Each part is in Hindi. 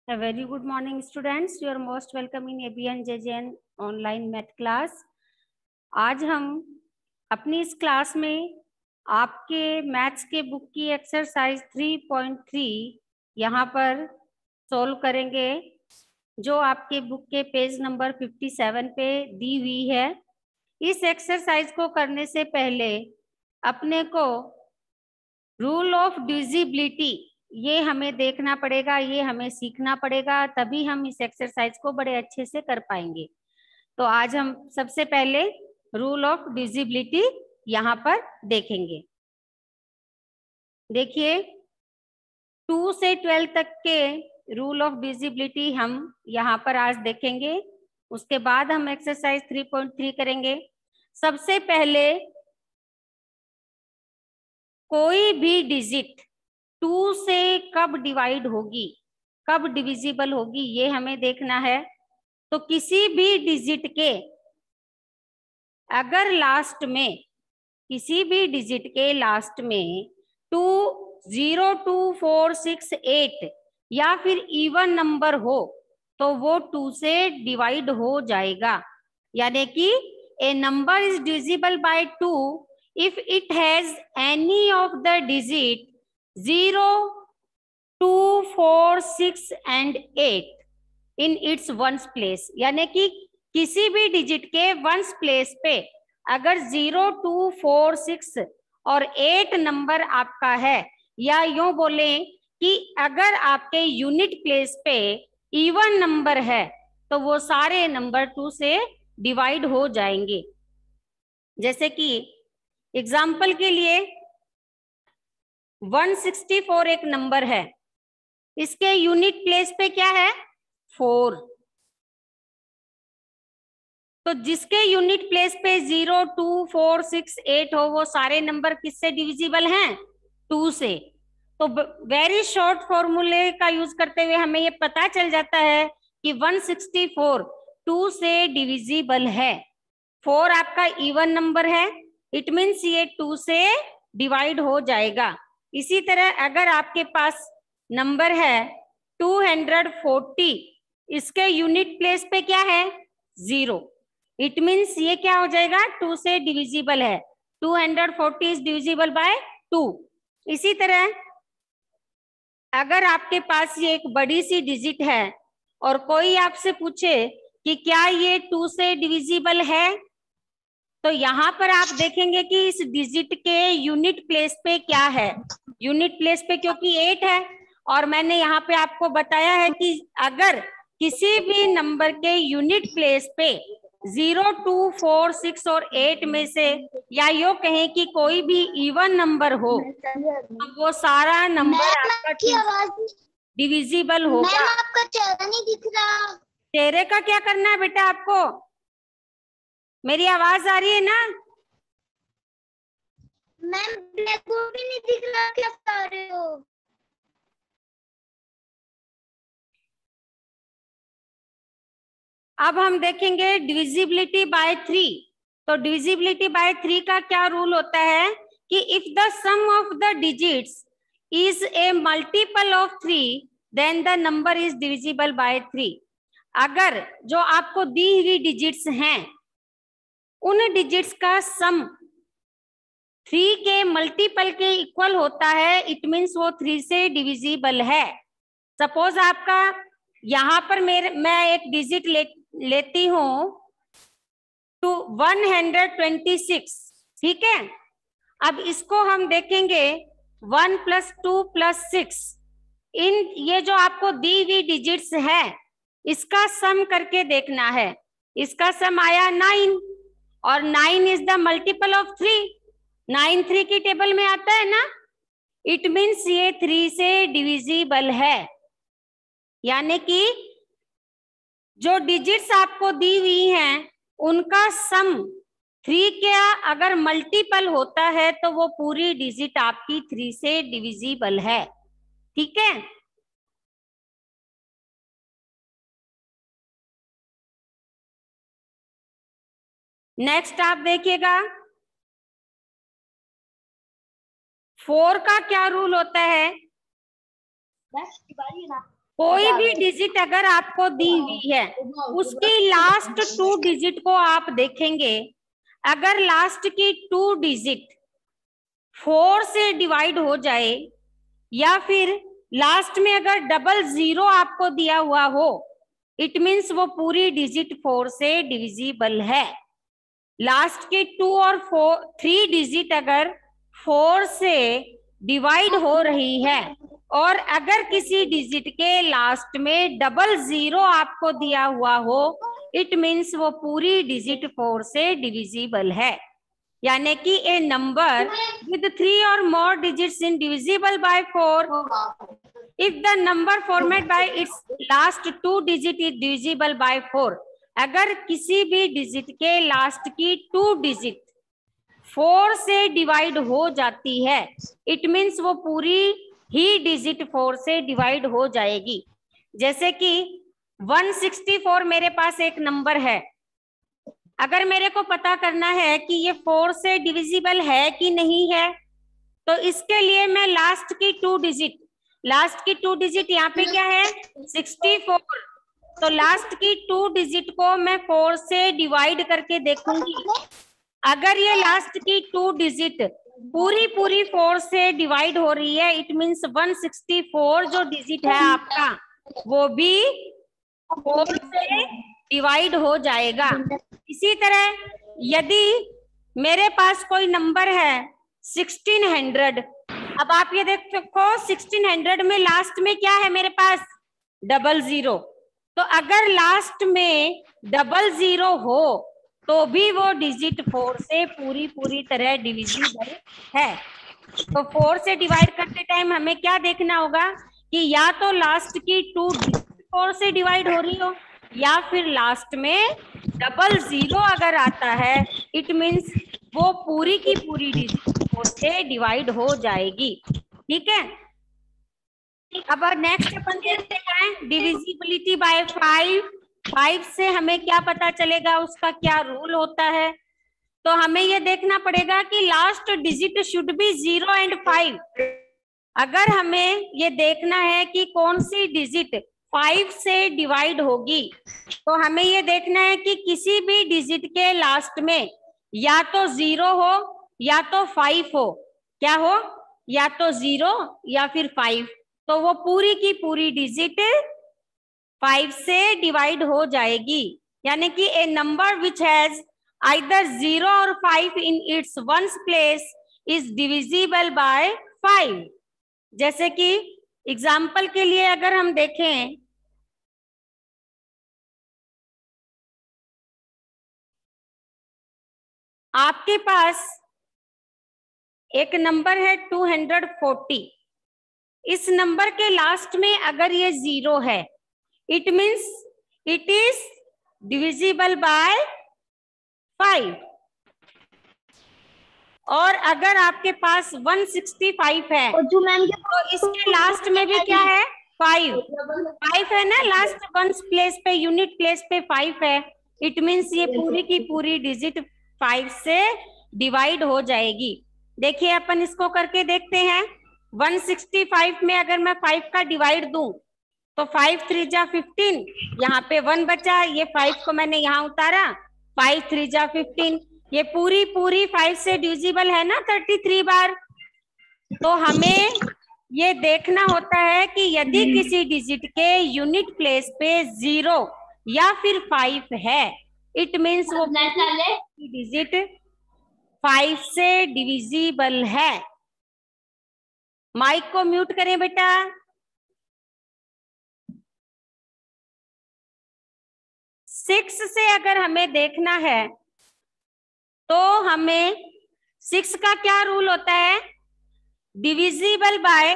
A very good morning, students. You are most welcome in ABN JJN online math class. आज हम अपनी इस क्लास में आपके मैथ्स के बुक की एक्सरसाइज 3.3 यहाँ पर सोल्व करेंगे, जो आपके बुक के पेज नंबर 57 पे दी हुई है। इस एक्सरसाइज को करने से पहले अपने को रूल ऑफ डिविजिबिलिटी ये हमें देखना पड़ेगा, ये हमें सीखना पड़ेगा, तभी हम इस एक्सरसाइज को बड़े अच्छे से कर पाएंगे। तो आज हम सबसे पहले रूल ऑफ डिविजिबिलिटी यहाँ पर देखेंगे। देखिए 2 से 12 तक के रूल ऑफ डिविजिबिलिटी हम यहाँ पर आज देखेंगे, उसके बाद हम एक्सरसाइज 3.3 करेंगे। सबसे पहले कोई भी डिजिट 2 से कब डिवाइड होगी, कब डिविजिबल होगी, ये हमें देखना है। तो किसी भी डिजिट के अगर लास्ट में, किसी भी डिजिट के लास्ट में 2, 0, 2, 4, 6, 8 या फिर इवन नंबर हो तो वो 2 से डिवाइड हो जाएगा। यानी कि a number is divisible by 2 if it has any of the digit 0, 2, 4, 6 and 8 in its ones place। यानी कि किसी भी डिजिट के वंस प्लेस पे अगर 0, 2, 4, 6 और 8 नंबर आपका है, या यूं बोले कि अगर आपके यूनिट प्लेस पे इवन नंबर है तो वो सारे नंबर 2 से डिवाइड हो जाएंगे। जैसे कि एग्जाम्पल के लिए 164 एक नंबर है, इसके यूनिट प्लेस पे क्या है 4। तो जिसके यूनिट प्लेस पे 0, 2, 4, 6, 8 हो वो सारे नंबर किससे डिविजिबल हैं 2 से। तो वेरी शॉर्ट फॉर्मूले का यूज करते हुए हमें ये पता चल जाता है कि 164 2 से डिविजिबल है। 4 आपका इवन नंबर है, इट मीन्स ये 2 से डिवाइड हो जाएगा। इसी तरह अगर आपके पास नंबर है 240, इसके यूनिट प्लेस पे क्या है 0, इट मीन्स ये क्या हो जाएगा 2 से डिविजिबल है। 240 इज डिविजिबल बाय 2। इसी तरह अगर आपके पास ये एक बड़ी सी डिजिट है और कोई आपसे पूछे कि क्या ये 2 से डिविजिबल है, तो यहाँ पर आप देखेंगे कि इस डिजिट के यूनिट प्लेस पे क्या है। यूनिट प्लेस पे क्योंकि 8 है, और मैंने यहाँ पे आपको बताया है कि अगर किसी भी नंबर के यूनिट प्लेस पे 0, 2, 4, 6 और 8 में से, या यो कहें कि कोई भी इवन नंबर हो, तो वो सारा नंबर आपका डिविजिबल होगा। मैम आपका चेहरा नहीं दिख रहा। चेहरे का क्या करना है बेटा आपको, मेरी आवाज आ रही है ना? मैम ब्लैक बोर्ड भी नहीं दिख रहा, क्या कर रहे हो? अब हम देखेंगे डिविजिबिलिटी बाय 3। तो डिविजिबिलिटी बाय 3 का क्या रूल होता है कि if the sum of the digits is a multiple of 3 then the number is divisible by 3। अगर जो आपको दी हुई डिजिट्स हैं उन डिजिट्स का सम 3 के मल्टीपल के इक्वल होता है, इट मीन्स वो 3 से डिविजिबल है। सपोज आपका यहाँ पर मैं एक डिजिट लेती हूं 126, ठीक है। अब इसको हम देखेंगे 1 + 2 + 6, इन ये जो आपको दी हुई डिजिट्स है इसका सम करके देखना है। इसका सम आया 9, और 9 इज द मल्टीपल ऑफ 3। 9 3 की टेबल में आता है ना, इट मीन्स ये 3 से डिविजिबल है। यानी कि जो डिजिट्स आपको दी हुई हैं उनका सम 3 का अगर मल्टीपल होता है तो वो पूरी डिजिट आपकी 3 से डिविजिबल है, ठीक है। नेक्स्ट आप देखिएगा 4 का क्या रूल होता है। कोई भी डिजिट अगर आपको दी हुई है उसकी लास्ट 2 डिजिट को आप देखेंगे, अगर लास्ट की 2 डिजिट 4 से डिवाइड हो जाए या फिर लास्ट में अगर 00 आपको दिया हुआ हो, इट मीन्स वो पूरी डिजिट 4 से डिविजिबल है। लास्ट की 2 और 3 डिजिट अगर 4 से डिवाइड हो रही है और अगर किसी डिजिट के लास्ट में 00 आपको दिया हुआ हो, इट मीन्स वो पूरी डिजिट 4 से डिविजिबल है। यानी कि ए नंबर विद 3 और मोर digits in divisible by 4 if the number formed by its last 2 digit is divisible by 4। अगर किसी भी डिजिट के लास्ट की 2 डिजिट 4 से डिवाइड हो जाती है, इट मीन्स वो पूरी ही डिजिट 4 से डिवाइड हो जाएगी। जैसे कि 164 मेरे पास एक नंबर है, अगर मेरे को पता करना है कि ये 4 से डिविजिबल है कि नहीं है, तो इसके लिए मैं लास्ट की 2 डिजिट यहाँ पे क्या है 64, तो लास्ट की 2 डिजिट को मैं 4 से डिवाइड करके देखूंगी। अगर ये लास्ट की 2 डिजिट पूरी 4 से डिवाइड हो रही है, इट मीन्स 164 जो डिजिट है आपका वो भी 4 से डिवाइड हो जाएगा। इसी तरह यदि मेरे पास कोई नंबर है 1600, अब आप ये देखो 1600 में लास्ट में क्या है मेरे पास 00, तो अगर लास्ट में 00 हो तो भी वो डिजिट 4 से पूरी तरह डिविजिबल है। तो 4 से डिवाइड करते टाइम हमें क्या देखना होगा कि या तो लास्ट की 2 4 से डिवाइड हो रही हो या फिर लास्ट में 00 अगर आता है, इट मीन्स वो पूरी की पूरी डिजिट 4 से डिवाइड हो जाएगी। ठीक है, अब नेक्स्ट अपन देखते हैं डिविजिबिलिटी बाय 5 से हमें क्या पता चलेगा, उसका क्या रूल होता है। तो हमें ये देखना पड़ेगा कि last digit should be 0 and 5। अगर हमें ये देखना है कि कौन सी डिजिट 5 से डिवाइड होगी, तो हमें ये देखना है कि किसी भी डिजिट के लास्ट में या तो 0 हो या तो 5 हो। क्या हो, या तो 0 या फिर 5, तो वो पूरी की पूरी डिजिट 5 से डिवाइड हो जाएगी। यानी कि a number which has either 0 और 5 in its ones place is divisible bye 5। जैसे कि एग्जाम्पल के लिए अगर हम देखें, आपके पास एक नंबर है 240, इस नंबर के लास्ट में अगर ये 0 है, it means it is divisible bye 5। और अगर आपके पास 165 है तो इसके लास्ट में भी क्या है 5 है ना, लास्ट वंस प्लेस पे यूनिट प्लेस पे 5 है, इट मीन्स ये पूरी की पूरी डिजिट 5 से डिवाइड हो जाएगी। देखिए अपन इसको करके देखते हैं। 165 में अगर मैं 5 का डिवाइड दूं तो 5 3 जा 15, यहाँ पे 1 बचा, ये 5 को मैंने यहाँ उतारा, 5 3 जा 15, ये पूरी 5 से डिविजिबल है ना 33 बार। तो हमें ये देखना होता है कि यदि किसी डिजिट के यूनिट प्लेस पे 0 या फिर 5 है, इट मीन्स वो डिजिट 5 से डिविजिबल है। माइक को म्यूट करें बेटा। सिक्स से अगर हमें देखना है तो हमें 6 का क्या रूल होता है, डिविजिबल बाय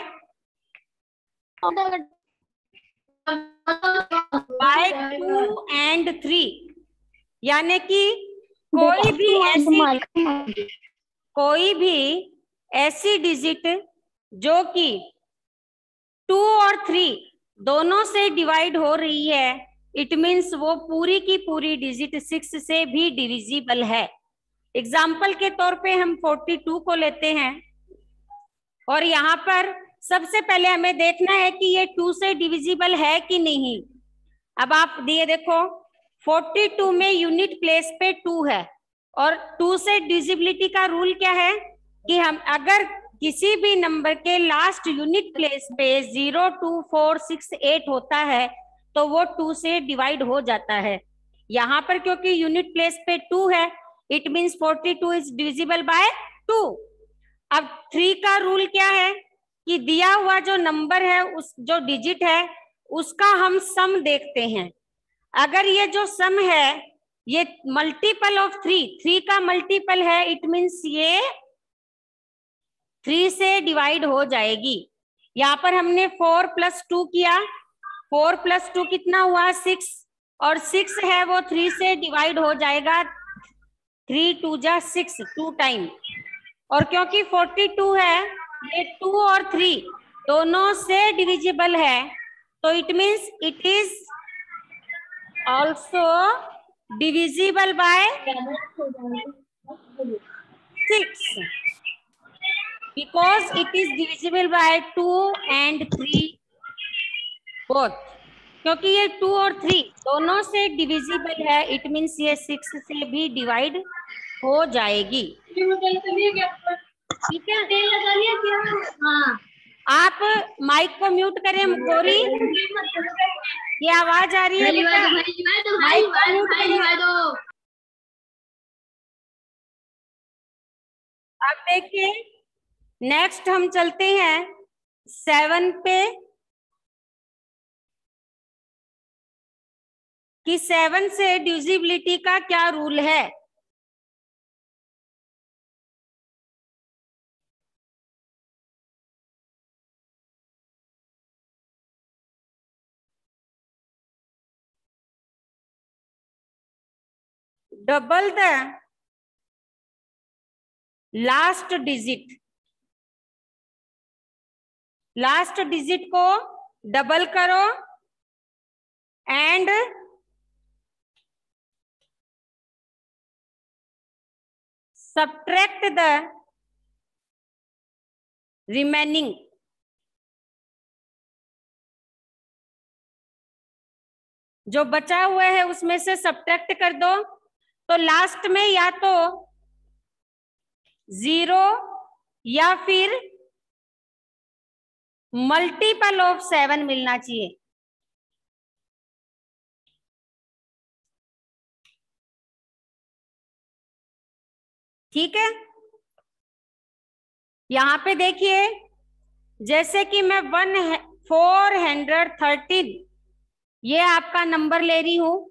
2 एंड 3। यानी कि कोई भी ऐसी डिजिट जो कि 2 और 3 दोनों से डिवाइड हो रही है, इट मीन्स वो पूरी की पूरी डिजिट 6 से भी डिविजिबल है। एग्जाम्पल के तौर पे हम 42 को लेते हैं और यहाँ पर सबसे पहले हमें देखना है कि ये 2 से डिविजिबल है कि नहीं। अब आप दिए देखो 42 में यूनिट प्लेस पे 2 है और 2 से डिविजिबिलिटी का रूल क्या है कि हम अगर किसी भी नंबर के लास्ट यूनिट प्लेस पे 0, 2, 4, 6, 8 होता है तो वो 2 से डिवाइड हो जाता है। यहाँ पर क्योंकि यूनिट प्लेस पे 2 है, it means 42 is divisible by 2। अब 3 का रूल क्या है कि दिया हुआ जो नंबर है, उस जो डिजिट है उसका हम सम देखते हैं। अगर ये जो सम है ये मल्टीपल ऑफ 3 का मल्टीपल है, इट मीन्स ये 3 से डिवाइड हो जाएगी। यहाँ पर हमने 4 + 2 किया, 4 + 2 कितना हुआ 6, और 6 है वो 3 से डिवाइड हो जाएगा, 3 × 2 = 6, 2 टाइम। और क्योंकि 42 है ये 2 और 3 दोनों से डिविजिबल है, तो it means it is also divisible by 6 because it is divisible by 2 and 3 both। क्योंकि ये 2 और 3 दोनों से डिविजिबल है, इट मीन्स ये 6 से भी डिवाइड हो जाएगी। ठीक है, हाँ आप माइक को म्यूट करें। गौरी ये आवाज आ रही है बेटा, माइक को म्यूट करें। अब देखिए नेक्स्ट हम चलते हैं 7 पे कि 7 से डिविजिबिलिटी का क्या रूल है। Double the last digit, last digit को डबल करो एंड सब्ट्रैक्ट द रिमेनिंग। जो बचा हुआ है उसमें से सब्ट्रैक्ट कर दो, तो लास्ट में या तो 0 या फिर मल्टीपल ऑफ 7 मिलना चाहिए। ठीक है, यहां पे देखिए जैसे कि मैं 413 ये आपका नंबर ले रही हूं।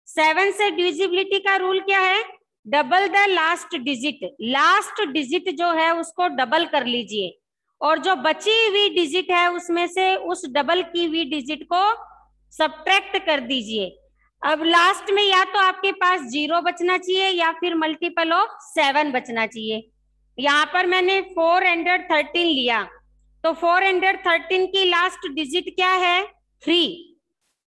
7 से डिविजिबिलिटी का रूल क्या है, double the last digit. Last digit जो है उसको डबल कर लीजिए और जो बची हुई डिजिट है उसमें से उस डबल की हुई डिजिट को सब्ट्रैक्ट कर दीजिए। अब लास्ट में या तो आपके पास 0 बचना चाहिए या फिर मल्टीपल ऑफ 7 बचना चाहिए। यहाँ पर मैंने 413 लिया, तो 413 की लास्ट डिजिट क्या है 3।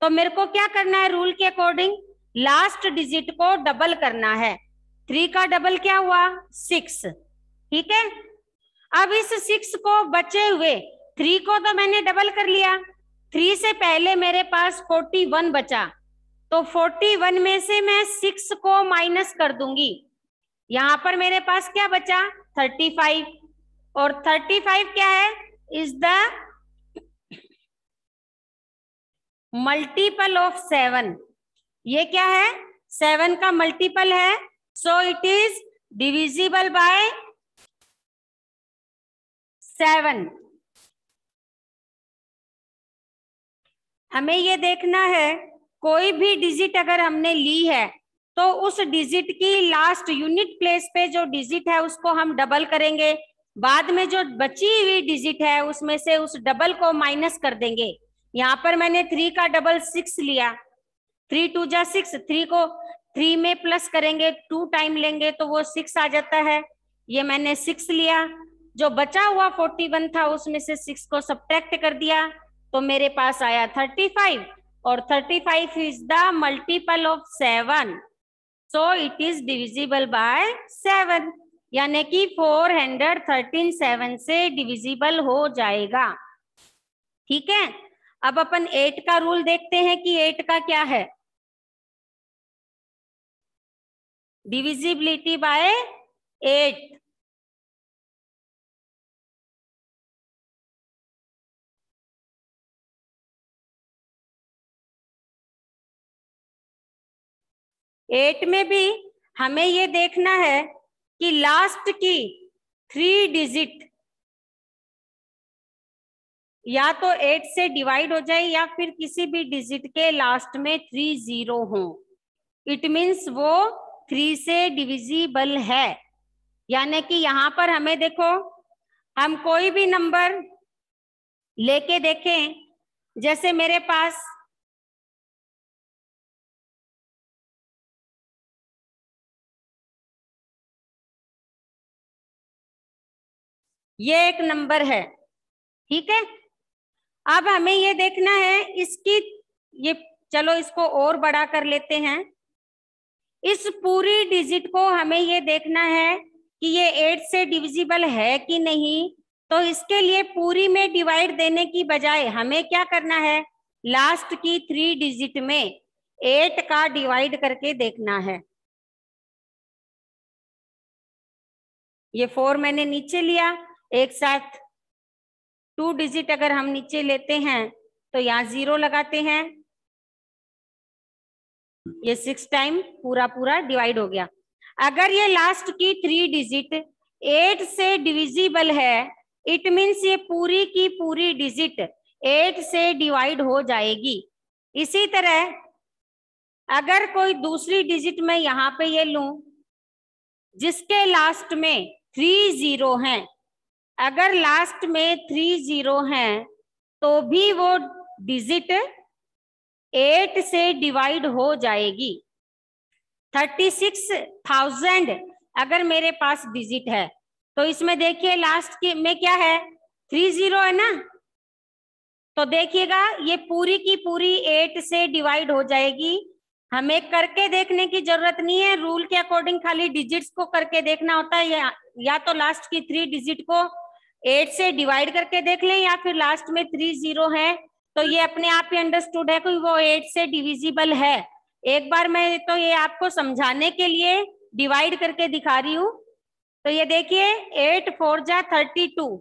तो मेरे को क्या करना है, रूल के अकॉर्डिंग लास्ट डिजिट को डबल करना है। 3 का डबल क्या हुआ 6। ठीक है, अब इस 6 को बचे हुए 3 को तो मैंने डबल कर लिया, 3 से पहले मेरे पास 41 बचा, तो 41 में से मैं 6 को माइनस कर दूंगी। यहां पर मेरे पास क्या बचा 35, और 35 क्या है, इज द मल्टीपल ऑफ 7। ये क्या है 7 का मल्टीपल है, so it is divisible bye 7। हमें ये देखना है कोई भी डिजिट अगर हमने ली है तो उस डिजिट की लास्ट यूनिट प्लेस पे जो डिजिट है उसको हम डबल करेंगे, बाद में जो बची हुई डिजिट है उसमें से उस डबल को माइनस कर देंगे। यहाँ पर मैंने 3 का डबल 6 लिया, 3 × 2 = 6, 3 को 3 में प्लस करेंगे 2 टाइम लेंगे तो वो 6 आ जाता है। ये मैंने 6 लिया, जो बचा हुआ 41 था उसमें से 6 को सब्ट्रैक्ट कर दिया तो मेरे पास आया 35, और 35 is the multiple of 7, so it is divisible bye 7। यानी कि 413 7 से डिविजिबल हो जाएगा। ठीक है, अब अपन 8 का रूल देखते हैं कि 8 का क्या है। Divisibility bye 8। एट में भी हमें ये देखना है कि लास्ट की 3 डिजिट या तो 8 से डिवाइड हो जाए या फिर किसी भी डिजिट के लास्ट में 3 0 हो। इट मीन्स वो 3 से डिविजिबल है। यानी कि यहां पर हमें देखो, हम कोई भी नंबर लेके देखें, जैसे मेरे पास ये एक नंबर है, ठीक है। अब हमें ये देखना है इसकी, ये चलो इसको और बड़ा कर लेते हैं। इस पूरी डिजिट को हमें ये देखना है कि ये 8 से डिविजिबल है कि नहीं। तो इसके लिए पूरी में डिवाइड देने की बजाय हमें क्या करना है, लास्ट की 3 डिजिट में 8 का डिवाइड करके देखना है। ये 4 मैंने नीचे लिया, एक साथ 2 डिजिट अगर हम नीचे लेते हैं तो यहाँ 0 लगाते हैं, ये 6 टाइम पूरा पूरा डिवाइड हो गया। अगर ये लास्ट की 3 डिजिट 8 से डिविजिबल है, इट मीन्स ये पूरी की पूरी डिजिट 8 से डिवाइड हो जाएगी। इसी तरह अगर कोई दूसरी डिजिट में यहाँ पे ये लूं जिसके लास्ट में 3 0 हैं, अगर लास्ट में 3 0 हैं तो भी वो डिजिट 8 से डिवाइड हो जाएगी। 36,000 अगर मेरे पास डिजिट है तो इसमें देखिए लास्ट के में क्या है, 3 0 है ना। तो देखिएगा ये पूरी की पूरी 8 से डिवाइड हो जाएगी। हमें करके देखने की जरूरत नहीं है, रूल के अकॉर्डिंग खाली डिजिट्स को करके देखना होता है। या तो लास्ट की 3 डिजिट को 8 से डिवाइड करके देख लें, या फिर लास्ट में 3 0 है तो ये अपने आप ही अंडरस्टूड है कि वो 8 से डिविजिबल है। एक बार मैं तो ये आपको समझाने के लिए डिवाइड करके दिखा रही हूं। तो ये देखिए 8 4 जा 32,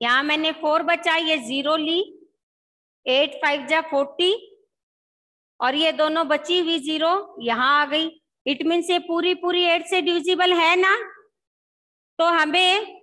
यहाँ मैंने 4 बचा, ये 0 ली, 8 5 जा 40 और ये दोनों बची हुई 0 यहाँ आ गई। इट मीन्स ये पूरी पूरी 8 से डिविजिबल है ना। तो हमें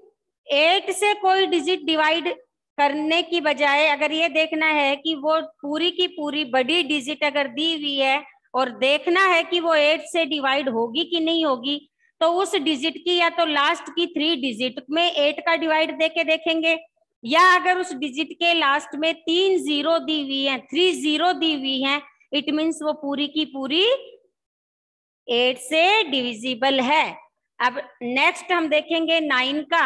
8 से कोई डिजिट डिवाइड करने की बजाय अगर ये देखना है कि वो पूरी की पूरी बड़ी डिजिट अगर दी हुई है और देखना है कि वो 8 से डिवाइड होगी कि नहीं होगी, तो उस डिजिट की या तो लास्ट की 3 डिजिट में 8 का डिवाइड देके देखेंगे, या अगर उस डिजिट के लास्ट में 3 0 दी हुई है, 3 0 दी हुई है, इट मीन्स वो पूरी की पूरी 8 से डिविजिबल है। अब नेक्स्ट हम देखेंगे 9 का।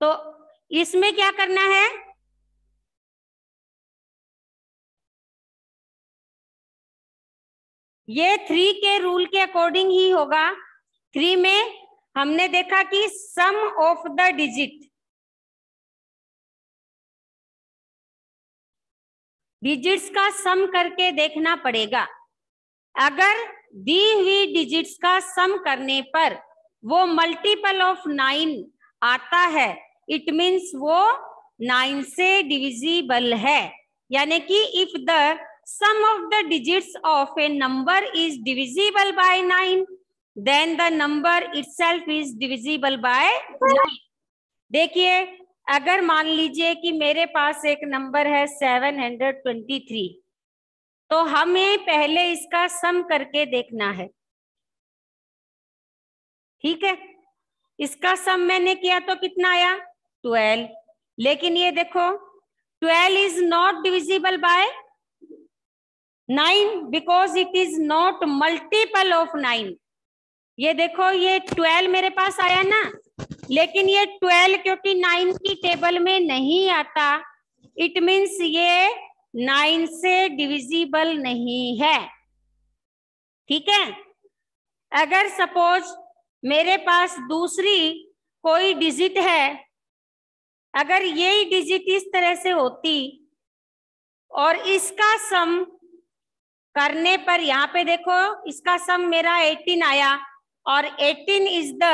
तो इसमें क्या करना है, ये 3 के रूल के अकॉर्डिंग ही होगा। 3 में हमने देखा कि सम ऑफ द डिजिट्स का सम करके देखना पड़ेगा। अगर दी हुई डिजिट्स का सम करने पर वो मल्टीपल ऑफ 9 आता है, इट मीन्स वो 9 से डिविजिबल है। यानी कि if the sum of the digits of a number is divisible by 9, then the number itself is divisible by 9। देखिए अगर मान लीजिए कि मेरे पास एक नंबर है 723, तो हमें पहले इसका सम करके देखना है। ठीक है, इसका सम मैंने किया तो कितना आया 12, लेकिन ये देखो 12 is not divisible by 9 because it is not multiple of 9। ये देखो ये 12 मेरे पास आया ना, लेकिन ये 12 क्योंकि 9 की टेबल में नहीं आता, इट मीन्स ये 9 से डिविजिबल नहीं है। ठीक है, अगर सपोज मेरे पास दूसरी कोई डिजिट है, अगर यही डिजिट इस तरह से होती और इसका सम करने पर, यहाँ पे देखो इसका सम मेरा 18 आया और 18 इज द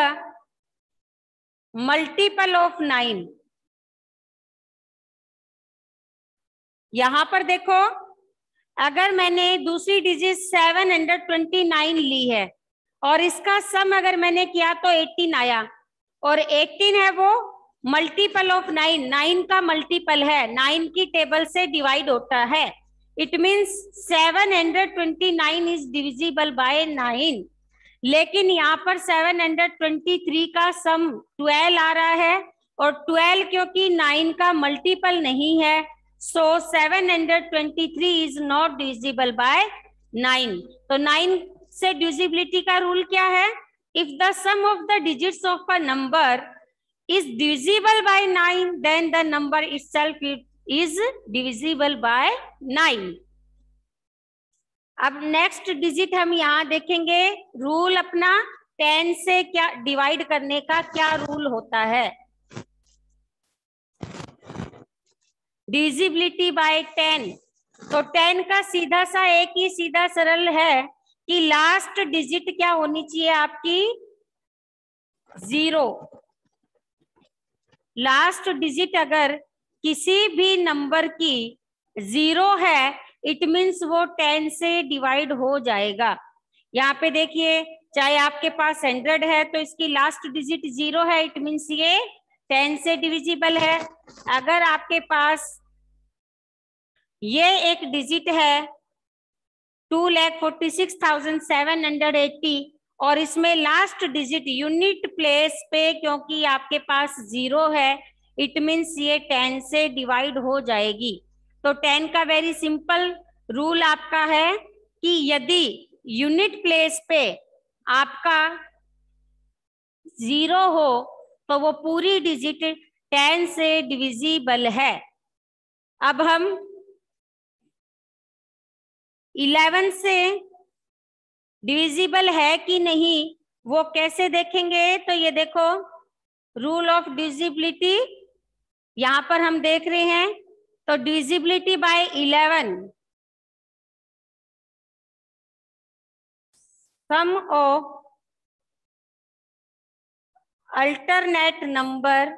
मल्टीपल ऑफ 9। यहां पर देखो, अगर मैंने दूसरी डिजिट 729 ली है और इसका सम अगर मैंने किया तो 18 आया, और 18 है वो मल्टीपल ऑफ 9, 9 का मल्टीपल है, 9 की टेबल से डिवाइड होता है। It means 729 is divisible by 9। लेकिन यहाँ पर 723 का सम 12 आ रहा है, और 12 क्योंकि 9 का मल्टीपल नहीं है, so 723 is not divisible by 9। तो 9 से डिविजिबिलिटी का रूल क्या है? If the sum of the digits of a number is divisible by 9, then the number itself is divisible by 9। अब नेक्स्ट डिजिट हम यहाँ देखेंगे, रूल अपना 10 से क्या डिवाइड करने का क्या रूल होता है। डिविजिबिलिटी बाय 10, तो 10 का सीधा सा एक ही सीधा सरल है कि लास्ट डिजिट क्या होनी चाहिए आपकी? 0। लास्ट डिजिट अगर किसी भी नंबर की 0 है, इट मीन्स वो 10 से डिवाइड हो जाएगा। यहाँ पे देखिए, चाहे आपके पास 100 है तो इसकी लास्ट डिजिट 0 है, इट मीन्स ये 10 से डिविजिबल है। अगर आपके पास ये एक डिजिट है 2,46,780 और इसमें लास्ट डिजिट यूनिट प्लेस पे क्योंकि आपके पास 0 है, इट मीन्स ये 10 से डिवाइड हो जाएगी। तो 10 का वेरी सिंपल रूल आपका है कि यदि यूनिट प्लेस पे आपका 0 हो तो वो पूरी डिजिट 10 से डिविजिबल है। अब हम 11 से डिविजिबल है कि नहीं वो कैसे देखेंगे? तो ये देखो, रूल ऑफ डिविजिबिलिटी यहां पर हम देख रहे हैं। तो divisibility by 11, sum of alternate number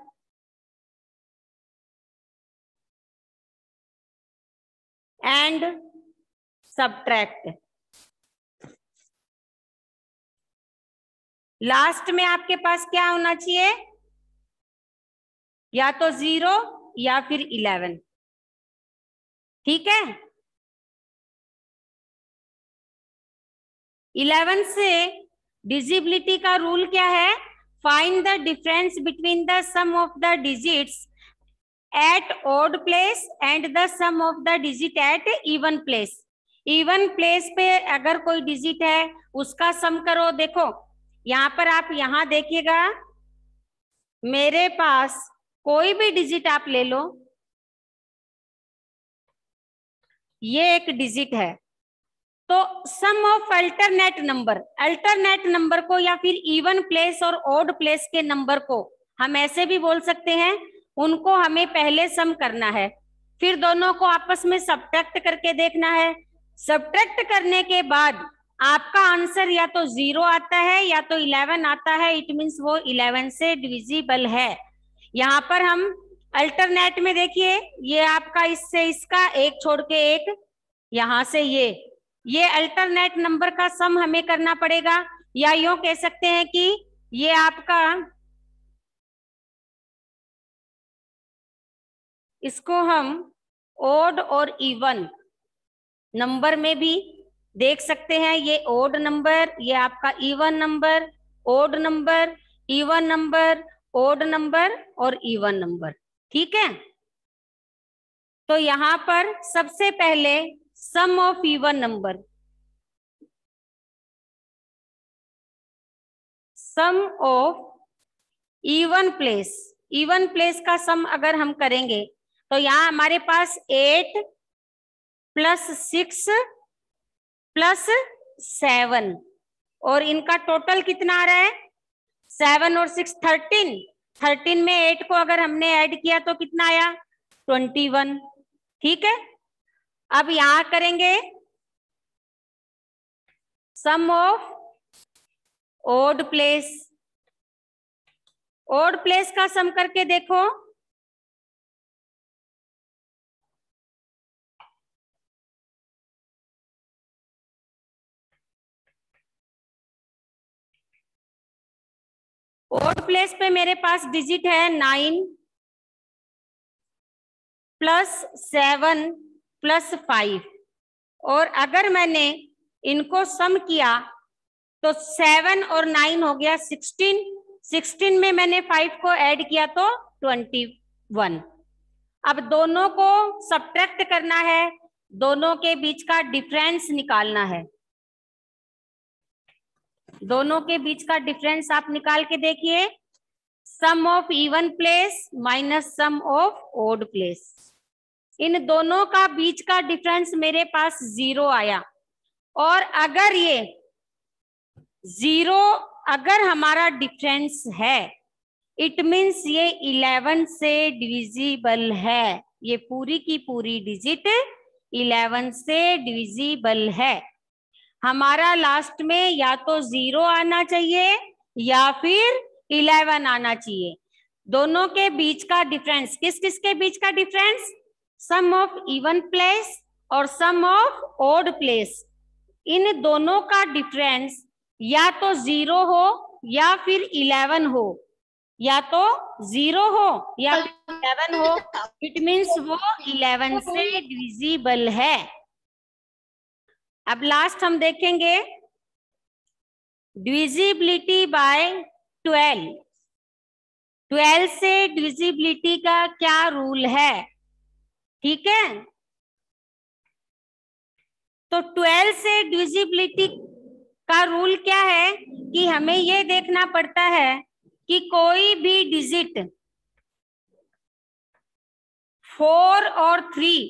and subtract. Last में आपके पास क्या होना चाहिए? या तो 0 या फिर 11। ठीक है, 11 से डिविजिबिलिटी का रूल क्या है? Find the difference between the sum of the digits at odd place and the sum of the digit at even place. Even place पे अगर कोई डिजिट है उसका सम करो। देखो यहाँ पर आप यहाँ देखिएगा, मेरे पास कोई भी डिजिट आप ले लो, ये एक डिजिट है, तो सम ऑफ अल्टरनेट नंबर को या फिर इवन प्लेस और ऑड प्लेस के नंबर को हम ऐसे भी बोल सकते हैं, उनको हमें पहले सम करना है, फिर दोनों को आपस में सब्ट्रैक्ट करके देखना है। सब्ट्रैक्ट करने के बाद आपका आंसर या तो 0 आता है या तो 11 आता है, इट मीन्स वो 11 से डिविजिबल है। यहाँ पर हम अल्टरनेट में देखिए, ये आपका इससे इसका एक छोड़ के एक, यहाँ से ये अल्टरनेट नंबर का सम हमें करना पड़ेगा, या यूं कह सकते हैं कि ये आपका, इसको हम ओड और इवन नंबर में भी देख सकते हैं। ये ओड नंबर, ये आपका even number, odd number, even number, odd number और इवन नंबर। ठीक है, तो यहां पर सबसे पहले sum of even number, sum of even place का सम अगर हम करेंगे तो यहाँ हमारे पास 8 + 6 + 7 और इनका टोटल कितना आ रहा है? 7 और 6 13, 13 में 8 को अगर हमने ऐड किया तो कितना आया 21। ठीक है, अब यहां करेंगे sum of odd place. Odd place का सम करके देखो, ओड प्लेस पे मेरे पास डिजिट है 9 प्लस 7 प्लस 5, और अगर मैंने इनको सम किया तो 7 और 9 हो गया 16, 16 में मैंने 5 को ऐड किया तो 21। अब दोनों को सब्ट्रैक्ट करना है, दोनों के बीच का डिफरेंस निकालना है। दोनों के बीच का डिफरेंस आप निकाल के देखिए, sum of even place minus sum of odd place. इन दोनों का बीच का डिफरेंस मेरे पास 0 आया, और अगर ये 0 अगर हमारा डिफरेंस है, इट मीन्स ये 11 से डिविजिबल है। ये पूरी की पूरी डिजिट 11 से डिविजिबल है। हमारा लास्ट में या तो 0 आना चाहिए या फिर 11 आना चाहिए। दोनों के बीच का डिफरेंस, किस किस के बीच का difference, sum of even place और सम ऑफ ओड प्लेस, इन दोनों का डिफरेंस या तो 0 हो या फिर 11 हो, या तो 0 हो या फिर 11 हो, इट मीन्स वो 11 से डिविजिबल है। अब लास्ट हम देखेंगे डिविजिबिलिटी बाय 12। 12 से डिविजिबिलिटी का क्या रूल है, ठीक है। तो 12 से डिविजिबिलिटी का रूल क्या है कि हमें ये देखना पड़ता है कि कोई भी डिजिट 4 और 3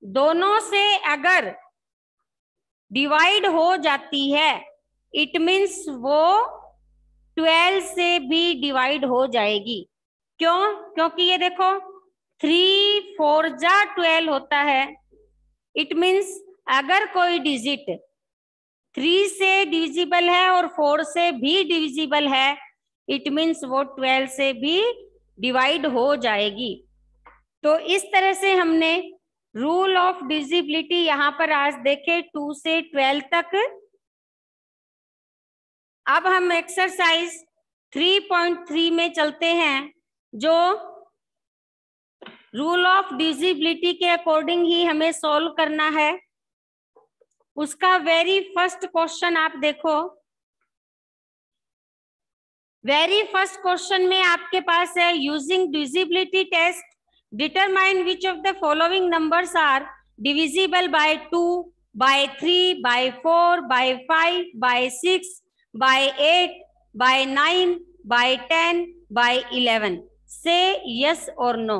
दोनों से अगर डिवाइड हो जाती है, इट मीन्स वो 12 से भी डिवाइड हो जाएगी। क्यों? क्योंकि ये देखो 3 4 जा 12 होता है। इट मीन्स अगर कोई डिजिट 3 से डिविजिबल है और 4 से भी डिविजिबल है, इट मीन्स वो 12 से भी डिवाइड हो जाएगी। तो इस तरह से हमने रूल ऑफ डिविजिबिलिटी यहाँ पर आज देखे 2 से 12 तक। अब हम एक्सरसाइज 3.3 में चलते हैं, जो रूल ऑफ डिविजिबिलिटी के अकॉर्डिंग ही हमें सॉल्व करना है। उसका वेरी फर्स्ट क्वेश्चन आप देखो। वेरी फर्स्ट क्वेश्चन में आपके पास है using divisibility test determine which of the following numbers are divisible by 2, by 3, by 4, by 5, by 6, by 8, by 9, by 10, by 11। से यस और नो।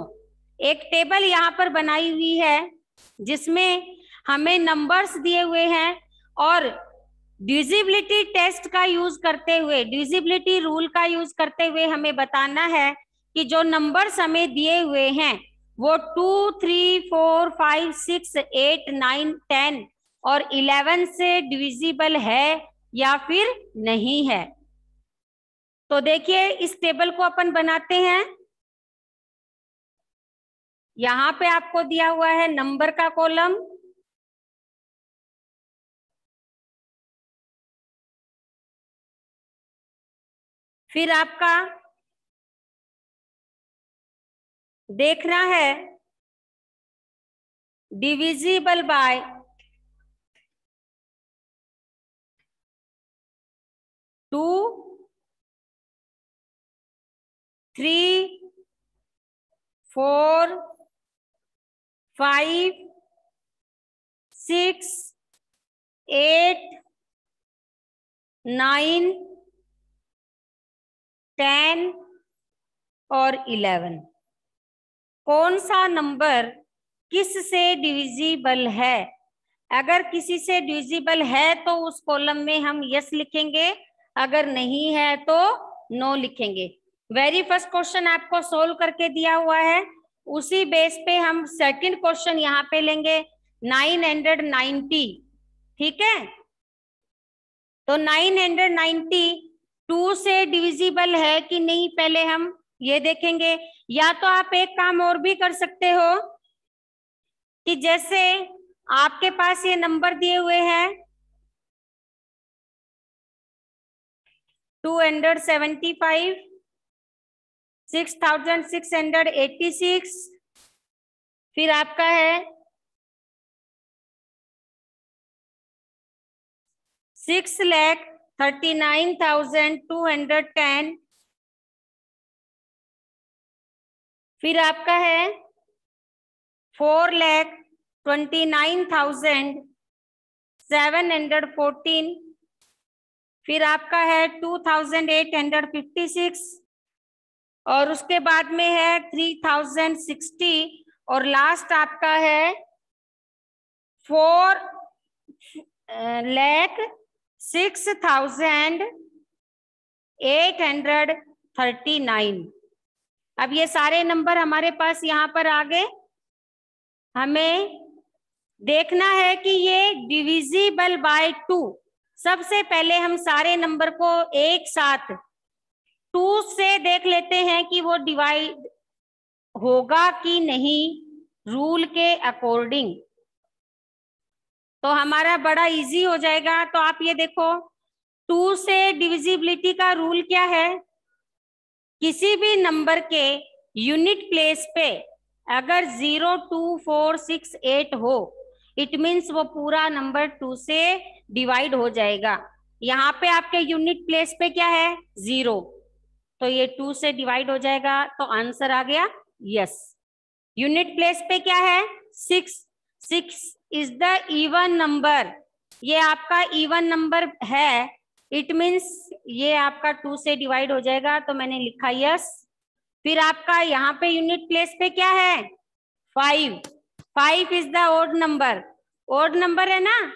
एक टेबल यहाँ पर बनाई हुई है जिसमें हमें नंबर्स दिए हुए हैं, और डिविजिबिलिटी टेस्ट का यूज करते हुए, डिविजिबिलिटी रूल का यूज करते हुए हमें बताना है कि जो नंबर्स हमें दिए हुए हैं वो 2, 3, 4, 5, 6, 8, 9, 10 और 11 से डिविजिबल है या फिर नहीं है। तो देखिए इस टेबल को अपन बनाते हैं। यहाँ पे आपको दिया हुआ है नंबर का कॉलम, फिर आपका देखना है डिविजिबल बाय 2, 3, 4, 5, 6, 8, 9, 10 और 11। कौन सा नंबर किस से डिविजिबल है? अगर किसी से डिविजिबल है तो उस कॉलम में हम यस लिखेंगे, अगर नहीं है तो नो लिखेंगे। वेरी फर्स्ट क्वेश्चन आपको सोल्व करके दिया हुआ है, उसी बेस पे हम सेकंड क्वेश्चन यहाँ पे लेंगे 990। ठीक है, तो 990 2 से डिविजिबल है कि नहीं पहले हम ये देखेंगे। या तो आप एक काम और भी कर सकते हो कि जैसे आपके पास ये नंबर दिए हुए हैं 275, 6686, फिर आपका है 6,39,210, फिर आपका है 4,29,714, फिर आपका है 2,856, और उसके बाद में है 3,060, और लास्ट आपका है 4,06,839। अब ये सारे नंबर हमारे पास यहाँ पर आ गए। हमें देखना है कि ये डिविजिबल बाय 2। सबसे पहले हम सारे नंबर को एक साथ 2 से देख लेते हैं कि वो डिवाइड होगा कि नहीं रूल के अकॉर्डिंग, तो हमारा बड़ा इजी हो जाएगा। तो आप ये देखो 2 से डिविजिबिलिटी का रूल क्या है, किसी भी नंबर के यूनिट प्लेस पे अगर 0, 2, 4, 6, 8 हो, इट मीन्स वो पूरा नंबर 2 से डिवाइड हो जाएगा। यहाँ पे आपके यूनिट प्लेस पे क्या है 0, तो ये 2 से डिवाइड हो जाएगा, तो आंसर आ गया यस। यूनिट प्लेस पे क्या है 6, 6 इज द इवन नंबर, ये आपका इवन नंबर है, इट मीन्स ये आपका 2 से डिवाइड हो जाएगा, तो मैंने लिखा यस। फिर आपका यहाँ पे यूनिट प्लेस पे क्या है 5, 5 is the odd number, odd number है ना,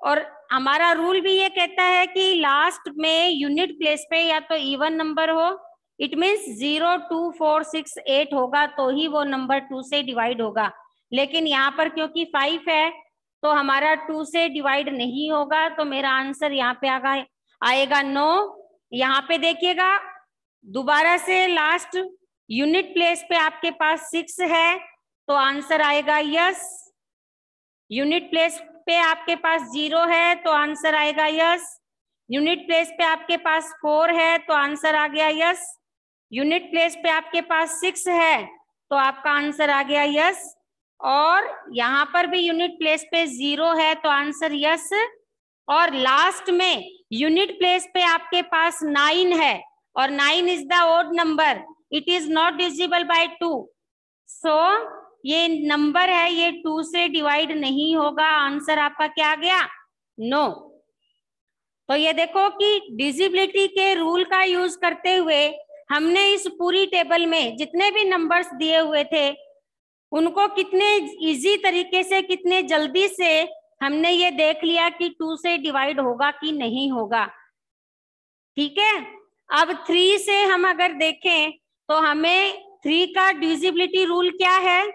और हमारा रूल भी ये कहता है कि लास्ट में यूनिट प्लेस पे या तो इवन नंबर हो, इट मीन्स 0, 2, 4, 6, 8 होगा तो ही वो नंबर 2 से डिवाइड होगा। लेकिन यहाँ पर क्योंकि 5 है तो हमारा 2 से डिवाइड नहीं होगा, तो मेरा आंसर यहाँ पे आएगा नो। यहाँ पे देखिएगा दोबारा से लास्ट यूनिट प्लेस पे आपके पास 6 है, तो आंसर आएगा यस। यूनिट प्लेस पे आपके पास 0 है तो आंसर आएगा यस। यूनिट प्लेस पे आपके पास 4 है तो आंसर आ गया यस। यूनिट प्लेस पे आपके पास 6 है तो आपका आंसर आ गया यस। और यहाँ पर भी यूनिट प्लेस पे 0 है तो आंसर यस। और लास्ट में यूनिट प्लेस पे आपके पास 9 है और 9 is the odd number, it is not divisible by 2, so ये नंबर है ये 2 से डिवाइड नहीं होगा। आंसर आपका क्या आ गया नो। तो ये देखो कि डिविजिबिलिटी के रूल का यूज करते हुए हमने इस पूरी टेबल में जितने भी नंबर्स दिए हुए थे उनको कितने इजी तरीके से कितने जल्दी से हमने ये देख लिया कि 2 से डिवाइड होगा कि नहीं होगा। ठीक है, अब 3 से हम अगर देखें तो हमें 3 का डिविजिबिलिटी रूल क्या है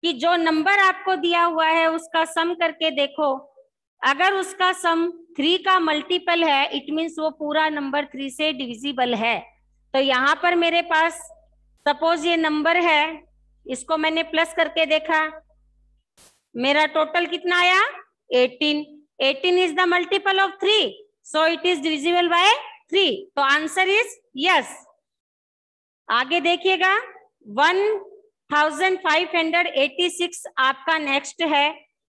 कि जो नंबर आपको दिया हुआ है उसका सम करके देखो, अगर उसका सम 3 का मल्टीपल है इट मीन्स वो पूरा नंबर 3 से डिविजिबल है। तो यहाँ पर मेरे पास सपोज ये नंबर है, इसको मैंने प्लस करके देखा, मेरा टोटल कितना आया 18, 18 is the multiple of 3 so it is divisible by 3, तो आंसर इज यस। आगे देखिएगा 1586 आपका नेक्स्ट है,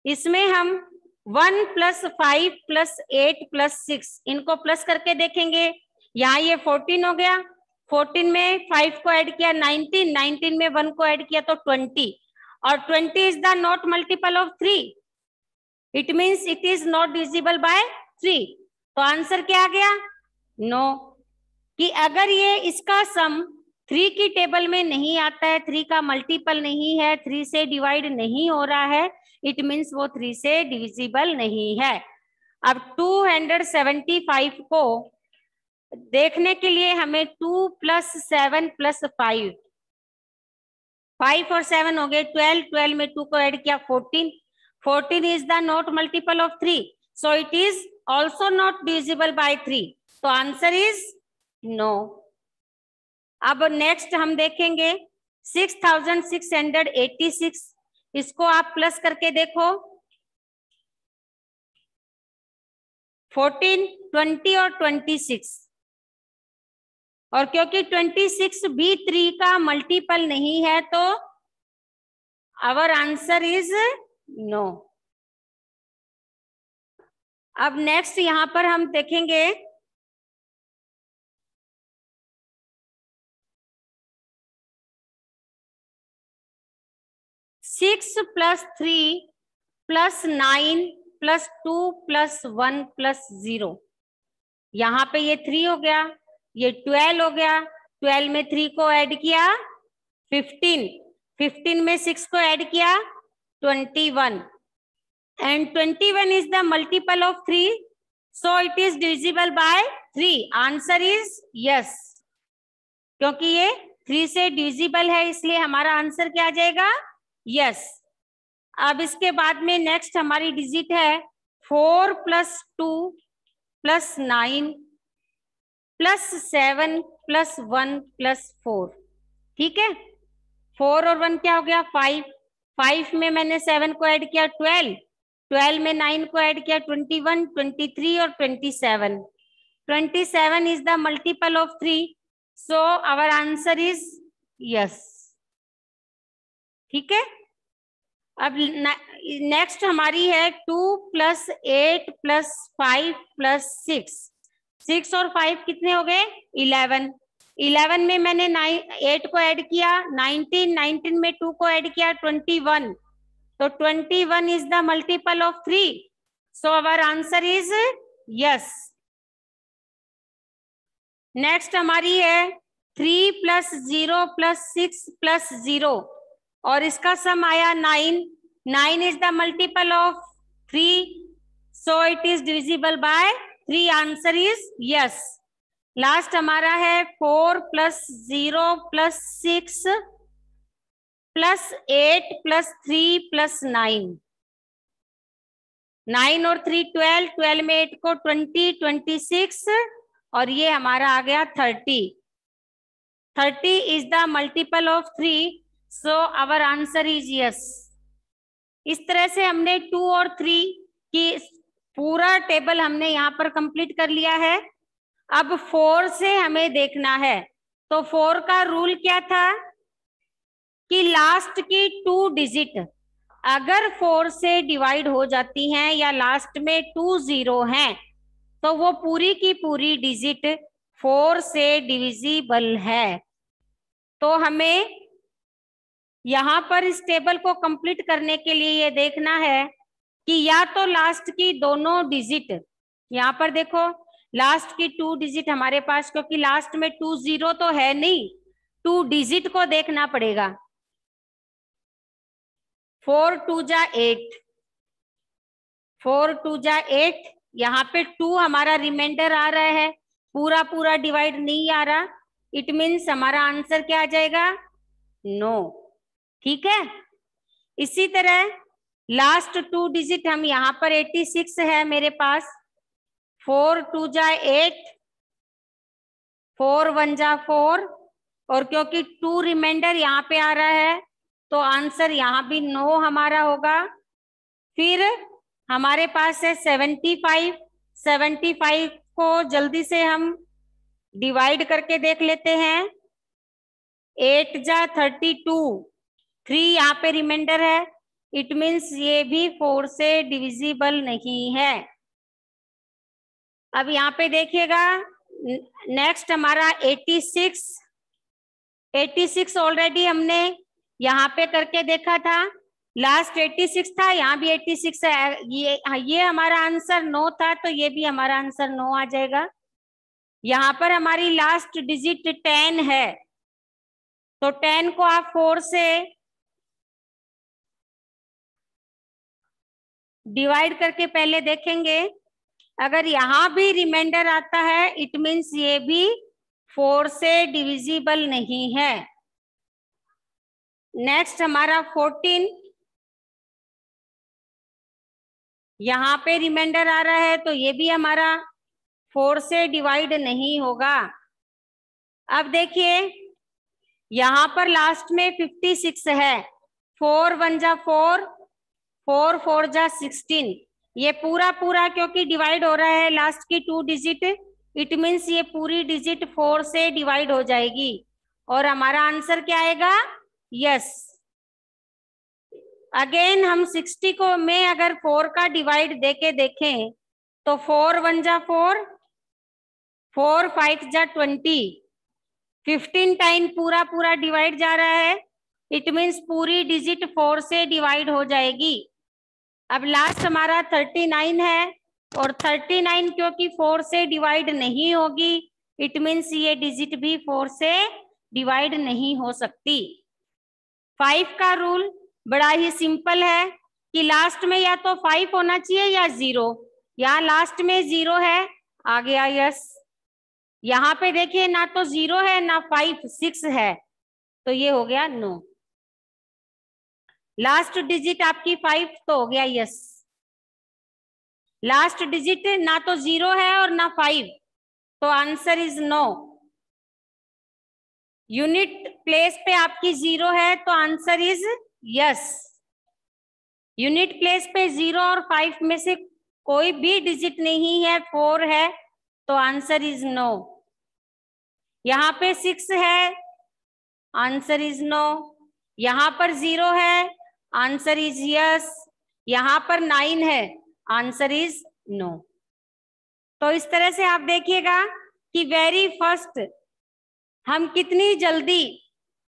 इसमें हम 1 + 5 + 8 + 6 इनको प्लस करके देखेंगे। यहाँ ये 14 हो गया, 14 में 5 को ऐड किया 19, 19 में 1 को ऐड किया तो 20, और 20 is the not multiple of 3, it means it is not divisible by 3, तो आंसर क्या आ गया नो। कि अगर ये इसका सम 3 की टेबल में नहीं आता है, 3 का मल्टीपल नहीं है, 3 से डिवाइड नहीं हो रहा है, इट मीन्स वो 3 से डिविजिबल नहीं है। अब 275 को देखने के लिए हमें 2 + 7 + 5, 5 और 7 हो गए 12, 12 में 2 को ऐड किया 14, 14 is the not multiple of 3, so it is also not divisible by 3, तो आंसर इज नो। अब नेक्स्ट हम देखेंगे 6686, इसको आप प्लस करके देखो, 14, 20 और 26, और क्योंकि 26 भी 3 का मल्टीपल नहीं है तो आवर आंसर इज नो। अब नेक्स्ट यहां पर हम देखेंगे 6 + 3 + 9 + 2 + 1 + 0, यहाँ पे ये 3 हो गया, ये 12 हो गया, 12 में 3 को ऐड किया 15, 15 में 6 को ऐड किया 21, and 21 is the multiple of 3, so it is divisible by 3, answer is yes, क्योंकि ये 3 से डिविजिबल है इसलिए हमारा आंसर क्या आ जाएगा, yes। अब इसके बाद में नेक्स्ट हमारी डिजिट है 4 + 2 + 9 + 7 + 1 + 4, ठीक है। 4 और 1 क्या हो गया 5, 5 में मैंने 7 को ऐड किया 12, 12 में 9 को ऐड किया 21, 23 और 27, 27 is the multiple of 3, so our answer is yes, ठीक है। अब नेक्स्ट हमारी है 2 + 8 + 5 + 6, 6 और 5 कितने हो गए 11, 11 में मैंने 8 को ऐड किया 19, 19 में 2 को ऐड किया 21, तो 21 is the multiple of 3, so our answer is yes. Next हमारी है 3 + 0 + 6 + 0, और इसका सम आया 9, 9 is the multiple of 3, so it is divisible by 3, answer is yes. Last हमारा है 4 + 0 + 6 + 8 + 3 + 9, 9 और 3 12, 12 में 8 को 20, 26, और ये हमारा आ गया 30, 30 is the multiple of 3, so our answer is yes. इस तरह से हमने 2 और 3 की पूरा टेबल हमने यहाँ पर कंप्लीट कर लिया है। अब 4 से हमें देखना है, तो 4 का रूल क्या था कि लास्ट की 2 डिजिट अगर 4 से डिवाइड हो जाती हैं या लास्ट में 2 0 हैं तो वो पूरी की पूरी डिजिट 4 से डिविजिबल है। तो हमें यहाँ पर इस टेबल को कंप्लीट करने के लिए ये देखना है कि या तो लास्ट की दोनों डिजिट, यहाँ पर देखो लास्ट की 2 डिजिट हमारे पास, क्योंकि लास्ट में 2 0 तो है नहीं, 2 डिजिट को देखना पड़ेगा। 4 2 जा 8, 4 2 जा 8, यहाँ पे 2 हमारा रिमाइंडर आ रहा है, पूरा पूरा डिवाइड नहीं आ रहा, इट मीन्स हमारा आंसर क्या आ जाएगा, नो, ठीक है। इसी तरह लास्ट 2 डिजिट हम यहाँ पर 86 है मेरे पास, 4 2 जा 8, 4 1 जा 4, और क्योंकि 2 रिमाइंडर यहाँ पे आ रहा है तो आंसर यहाँ भी नो हमारा होगा। फिर हमारे पास है 75, 75 को जल्दी से हम डिवाइड करके देख लेते हैं, 8 जा 32, 3 यहाँ पे रिमाइंडर है, इट मीन्स ये भी 4 से डिविजिबल नहीं है। अब यहाँ पे देखिएगा नेक्स्ट हमारा 86, 86 ऑलरेडी हमने यहाँ पे करके देखा था, लास्ट 86 था, यहाँ भी 86 है, ये हमारा आंसर नो था तो ये भी हमारा आंसर नो आ जाएगा। यहाँ पर हमारी लास्ट डिजिट 10 है, तो 10 को आप 4 से डिवाइड करके पहले देखेंगे, अगर यहाँ भी रिमाइंडर आता है इट मीन्स ये भी 4 से डिविजिबल नहीं है। नेक्स्ट हमारा 14, यहाँ पे रिमाइंडर आ रहा है तो ये भी हमारा 4 से डिवाइड नहीं होगा। अब देखिए यहाँ पर लास्ट में 56 है, 4 1 जा 4, 4 4 जा 16, ये पूरा पूरा क्योंकि डिवाइड हो रहा है लास्ट की 2 डिजिट, इट मीन्स ये पूरी डिजिट 4 से डिवाइड हो जाएगी और हमारा आंसर क्या आएगा? यस। अगेन हम 60 को में अगर 4 का डिवाइड देके देखें तो 4 1 जा 4, 4 5 जा 20, 15 टाइम पूरा पूरा डिवाइड जा रहा है, इट मीन्स पूरी डिजिट 4 से डिवाइड हो जाएगी। अब लास्ट हमारा 39 है और 39 क्योंकि 4 से डिवाइड नहीं होगी, इट मीन्स ये डिजिट भी 4 से डिवाइड नहीं हो सकती। 5 का रूल बड़ा ही सिंपल है कि लास्ट में या तो 5 होना चाहिए या 0, यहाँ लास्ट में 0 है, आ गया यस। यहाँ पे देखिए ना तो 0 है ना 5, 6 है, तो ये हो गया नो। लास्ट डिजिट आपकी 5 तो हो गया यस। लास्ट डिजिट ना तो 0 है और ना 5, तो answer is no. Unit place पे आपकी 0 है तो answer is yes. Unit place पे 0 और 5 में से कोई भी डिजिट नहीं है, 4 है, तो आंसर इज नो। यहाँ पे 6 है, आंसर इज नो। यहाँ पर 0 है, आंसर इज यस। यहाँ पर 9 है, आंसर इज नो। तो इस तरह से आप देखिएगा कि वेरी फर्स्ट हम कितनी जल्दी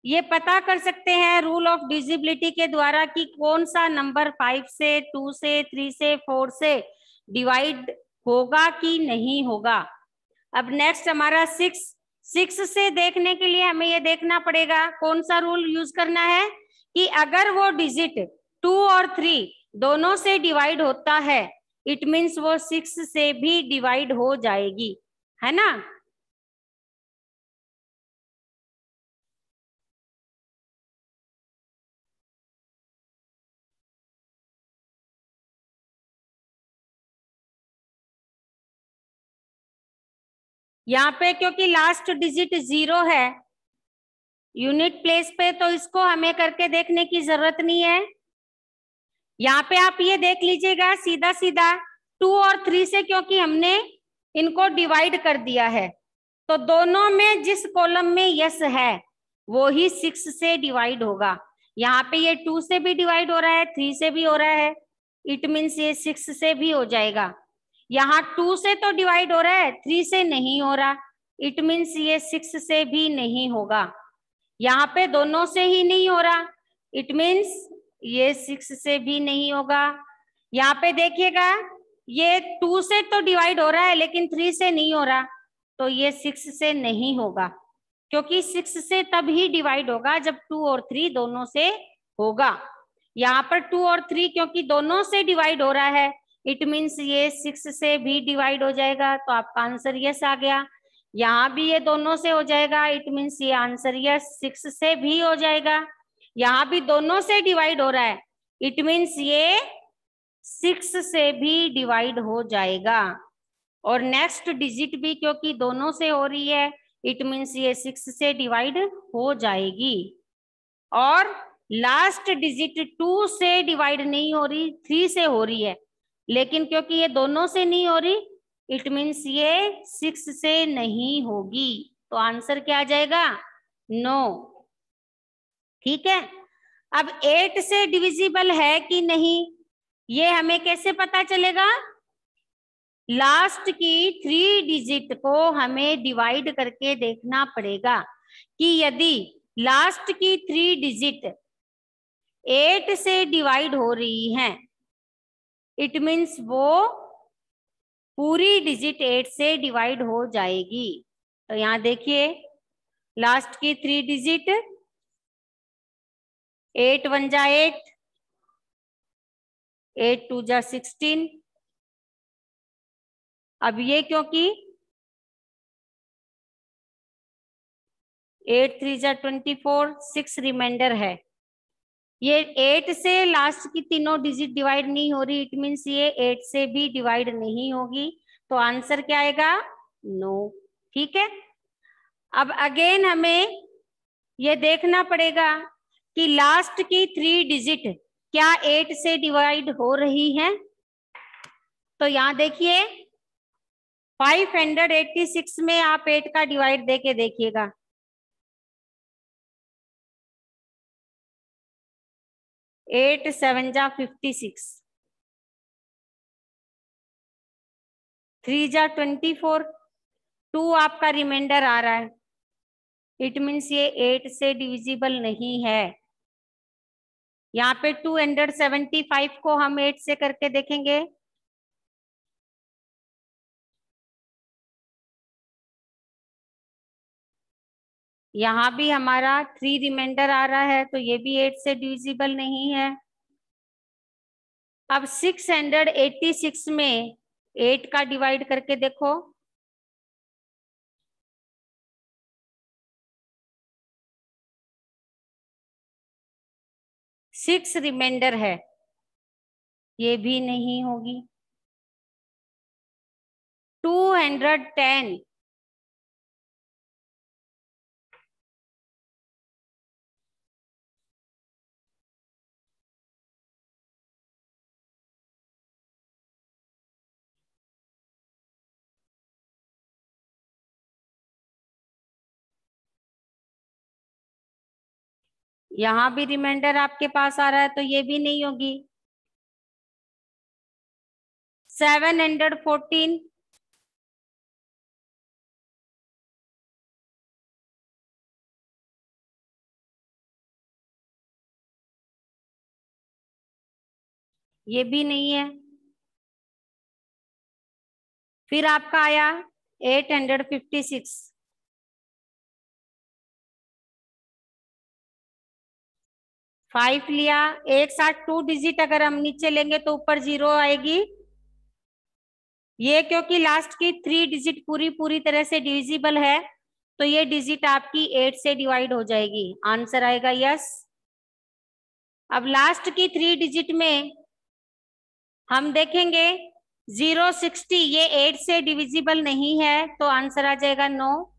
ये पता कर सकते हैं रूल ऑफ डिविजिबिलिटी के द्वारा कि कौन सा नंबर 5 से, 2 से, 3 से, 4 से डिवाइड होगा कि नहीं होगा। अब नेक्स्ट हमारा 6 से देखने के लिए हमें ये देखना पड़ेगा कौन सा रूल यूज करना है कि अगर वो डिजिट 2 और 3 दोनों से डिवाइड होता है, इट मीन्स वो 6 से भी डिवाइड हो जाएगी, है ना। यहाँ पे क्योंकि लास्ट डिजिट 0 है यूनिट प्लेस पे, तो इसको हमें करके देखने की जरूरत नहीं है। यहाँ पे आप ये देख लीजिएगा सीधा सीधा 2 और 3 से क्योंकि हमने इनको डिवाइड कर दिया है, तो दोनों में जिस कॉलम में यस है वो ही 6 से डिवाइड होगा। यहाँ पे ये 2 से भी डिवाइड हो रहा है, 3 से भी हो रहा है, इट मीन्स ये 6 से भी हो जाएगा। यहाँ 2 से तो डिवाइड हो रहा है, 3 से नहीं हो रहा, इट मीन्स ये 6 से भी नहीं होगा। यहाँ पे दोनों से ही नहीं हो रहा, इट मीन्स ये 6 से भी नहीं होगा। यहाँ पे देखिएगा ये 2 से तो डिवाइड हो रहा है लेकिन 3 से नहीं हो रहा, तो ये 6 से नहीं होगा, क्योंकि 6 से तब ही डिवाइड होगा जब 2 और 3 दोनों से होगा। यहाँ पर 2 और 3 क्योंकि दोनों से डिवाइड हो रहा है, इट मीन्स ये 6 से भी डिवाइड हो जाएगा, तो आपका आंसर यस आ गया। यहाँ भी ये दोनों से हो जाएगा, इट मीन्स ये आंसर यस 6 से भी हो जाएगा। यहाँ भी दोनों से डिवाइड हो रहा है, इट मीन्स ये 6 से भी डिवाइड हो जाएगा। और नेक्स्ट डिजिट भी क्योंकि दोनों से हो रही है, इट मीन्स ये 6 से डिवाइड हो जाएगी। और लास्ट डिजिट 2 से डिवाइड नहीं हो रही, 3 से हो रही है, लेकिन क्योंकि ये दोनों से नहीं हो रही, इट मीन्स ये 6 से नहीं होगी, तो आंसर क्या आ जाएगा? नो। ठीक है। अब 8 से डिविजिबल है कि नहीं ये हमें कैसे पता चलेगा? लास्ट की 3 डिजिट को हमें डिवाइड करके देखना पड़ेगा कि यदि लास्ट की 3 डिजिट 8 से डिवाइड हो रही हैं, इट मीन्स वो पूरी डिजिट 8 से डिवाइड हो जाएगी। तो यहाँ देखिए लास्ट की 3 डिजिट 8 1 जा 8, 8 2 जा 16, अब ये क्योंकि 8 3 जा 24, 6 रिमाइंडर है, ये 8 से लास्ट की तीनों डिजिट डिवाइड नहीं हो रही, इट मीन्स ये 8 से भी डिवाइड नहीं होगी, तो आंसर क्या आएगा? नो। ठीक है, अब अगेन हमें ये देखना पड़ेगा कि लास्ट की 3 डिजिट क्या 8 से डिवाइड हो रही हैं। तो यहां देखिए 586 में आप 8 का डिवाइड देके देखिएगा। 8 7 जा 56, 3 जा 24, 2 आपका रिमाइंडर आ रहा है, इट मीन्स ये 8 से डिविजिबल नहीं है। यहाँ पे 275 को हम 8 से करके देखेंगे। यहाँ भी हमारा 3 रिमाइंडर आ रहा है, तो ये भी 8 से डिविजिबल नहीं है। अब 686 में 8 का डिवाइड करके देखो। 6 रिमाइंडर है, ये भी नहीं होगी। 210, यहाँ भी रिमाइंडर आपके पास आ रहा है, तो ये भी नहीं होगी। 714, ये भी नहीं है। फिर आपका आया 856, 5 लिया, एक साथ 2 डिजिट अगर हम नीचे लेंगे तो ऊपर 0 आएगी। ये क्योंकि लास्ट की 3 डिजिट पूरी तरह से डिविजिबल है, तो ये डिजिट आपकी 8 से डिवाइड हो जाएगी, आंसर आएगा यस। अब लास्ट की 3 डिजिट में हम देखेंगे 060, ये 8 से डिविजिबल नहीं है, तो आंसर आ जाएगा नो।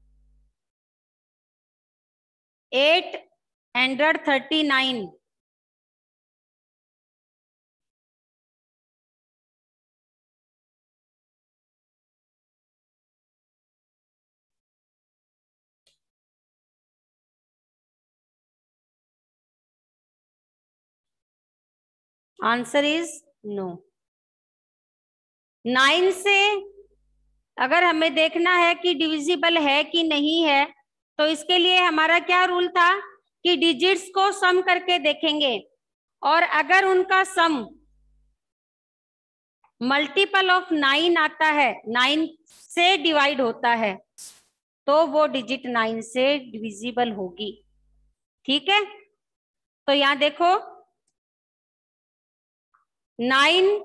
839, answer is no. 9 से अगर हमें देखना है कि डिविजिबल है कि नहीं है, तो इसके लिए हमारा क्या रूल था कि डिजिट्स को सम करके देखेंगे, और अगर उनका सम मल्टीपल ऑफ 9 आता है, 9 से डिवाइड होता है, तो वो डिजिट 9 से डिविजिबल होगी। ठीक है, तो यहां देखो 9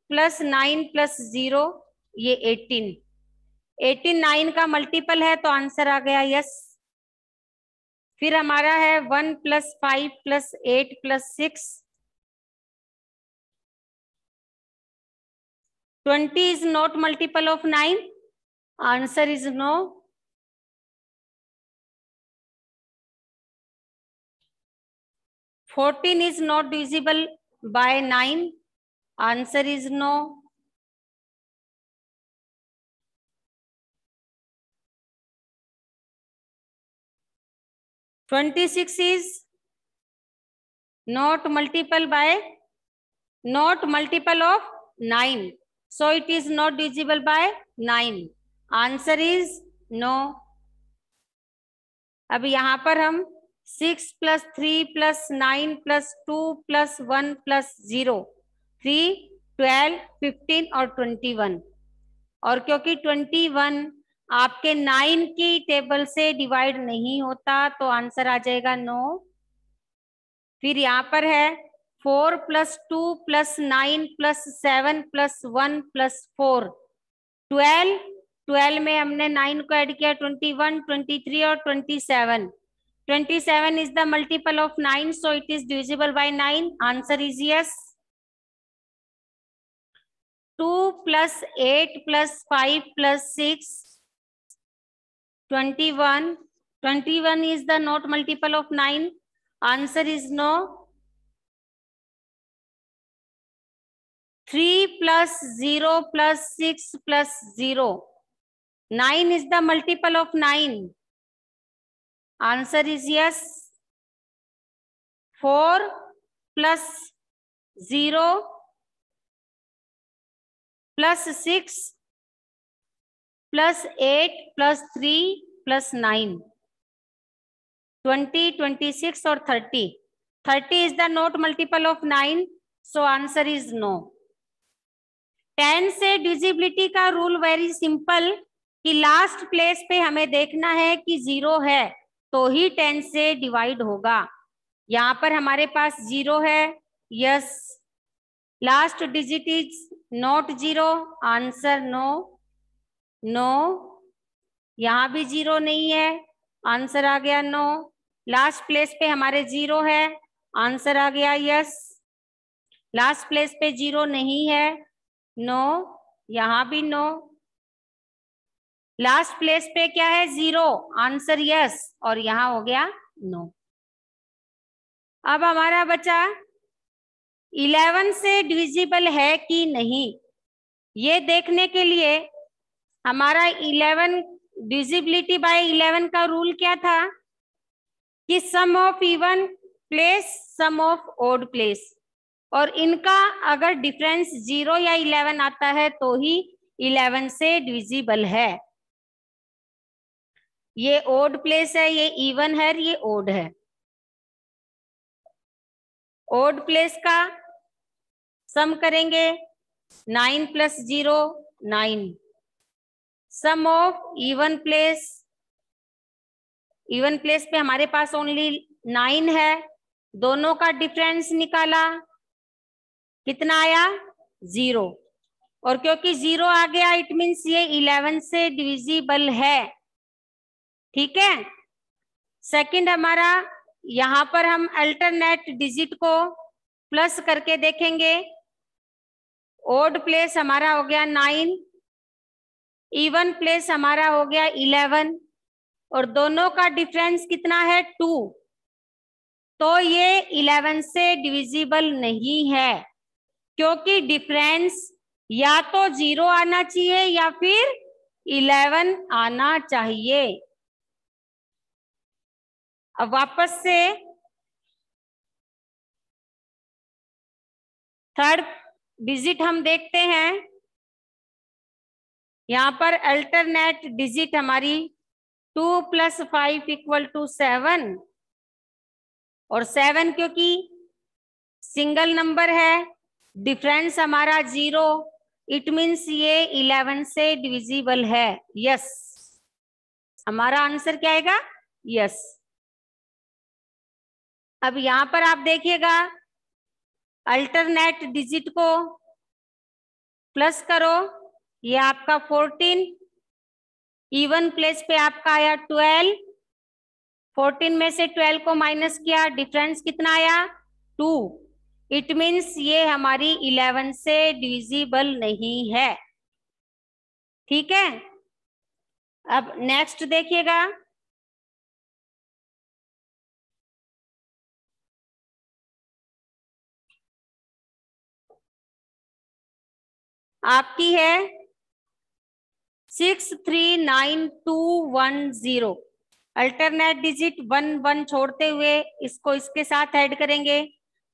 + 9 + 0, ये 18, 9 का मल्टीपल है, तो आंसर आ गया यस। फिर हमारा है 1 + 5 + 8 + 6, 20 is not multiple of 9, answer is no। 14 is not divisible by 9, answer is no। 26 is not multiple of 9, so it is not divisible by 9, answer is no। अब यहाँ पर हम 6 + 3 + 9 + 2 + 1 + 0, 3, 12, 15 और 21, और क्योंकि 21 आपके 9 की टेबल से डिवाइड नहीं होता, तो आंसर आ जाएगा नो। फिर यहाँ पर है 4 + 2 + 9 + 7 + 1 + 4, 12, 12 में हमने 9 को ऐड किया, 21, 23 और 27. 27 is the multiple of 9, so it is divisible by 9. Answer is yes. 2 plus 8 plus 5 plus 6, 21. 21 is the not multiple of 9. Answer is no. 3 plus 0 plus 6 plus 0. 9 is the multiple of 9. Answer is yes. 4 plus 0 plus 6 plus 8 plus 3 plus 9. 20, 26 और 30. 30 is the not multiple of 9. So answer is no. 10 से डिविजिबिलिटी का रूल वेरी सिंपल कि लास्ट प्लेस पे हमें देखना है कि 0 है तो ही 10 से डिवाइड होगा. यहाँ पर हमारे पास 0 है. Yes. Last digit is not 0. Answer no. No. यहाँ भी 0 नहीं है. आंसर आ गया नो. लास्ट प्लेस पे हमारे 0 है. आंसर आ गया यस. लास्ट प्लेस पे 0 नहीं है. नो. यहाँ भी नो. लास्ट प्लेस पे क्या है? 0. Answer yes. और यहाँ हो गया नो. अब हमारा बचा 11 से डिविजिबल है कि नहीं. ये देखने के लिए हमारा 11 डिविजिबिलिटी बाय 11 का रूल क्या था कि sum of even place sum of odd place, और इनका अगर डिफरेंस 0 या 11 आता है तो ही 11 से डिविजिबल है. ये ओड प्लेस है, ये इवन है, ये ओड है. ओड प्लेस का सम करेंगे 9 plus 0 9. Sum of even place, even place पे हमारे पास ओनली 9 है. दोनों का डिफरेंस निकाला, कितना आया? 0. और क्योंकि 0 आ गया इट मीन्स ये 11 से डिविजिबल है. ठीक है. सेकंड हमारा यहाँ पर हम अल्टरनेट डिजिट को प्लस करके देखेंगे. ओड प्लेस हमारा हो गया 9, इवन प्लेस हमारा हो गया 11, और दोनों का डिफरेंस कितना है? 2. तो ये 11 से डिविजिबल नहीं है क्योंकि डिफरेंस या तो 0 आना चाहिए या फिर 11 आना चाहिए. अब वापस से थर्ड डिजिट हम देखते हैं. यहाँ पर अल्टरनेट डिजिट हमारी 2 + 5 = 7, और 7 क्योंकि सिंगल नंबर है, डिफरेंस हमारा 0, इट मीन्स ये 11 से डिविजिबल है. यस. हमारा आंसर क्या आएगा? यस. अब यहाँ पर आप देखिएगा अल्टरनेट डिजिट को प्लस करो, ये आपका 14, इवन प्लेस पे आपका आया 12, 14 में से 12 को माइनस किया, डिफरेंस कितना आया? 2. इट मीन्स ये हमारी 11 से डिविजिबल नहीं है. ठीक है. अब नेक्स्ट देखिएगा. आपकी है 639210. अल्टरनेट डिजिट 1 1 छोड़ते हुए इसको इसके साथ ऐड करेंगे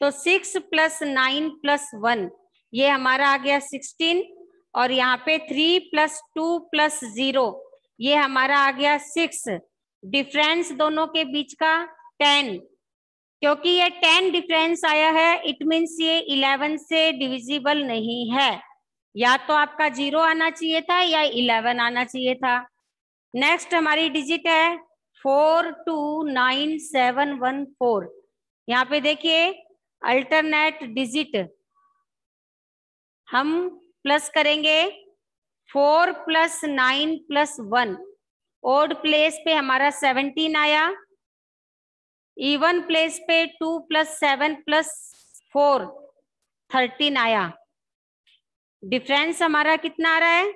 तो 6 + 9 + 1 ये हमारा आ गया 16, और यहाँ पे 3 + 2 + 0 ये हमारा आ गया 6. डिफरेंस दोनों के बीच का 10. क्योंकि ये 10 डिफरेंस आया है इट मीन्स ये 11 से डिविजिबल नहीं है. या तो आपका 0 आना चाहिए था या 11 आना चाहिए था. नेक्स्ट हमारी डिजिट है 429714. यहाँ पे देखिए अल्टरनेट डिजिट हम प्लस करेंगे 4 + 9 + 1, ओड प्लेस पे हमारा 17 आया, इवन प्लेस पे 2 + 7 + 4 13 आया। डिफरेंस हमारा कितना आ रहा है?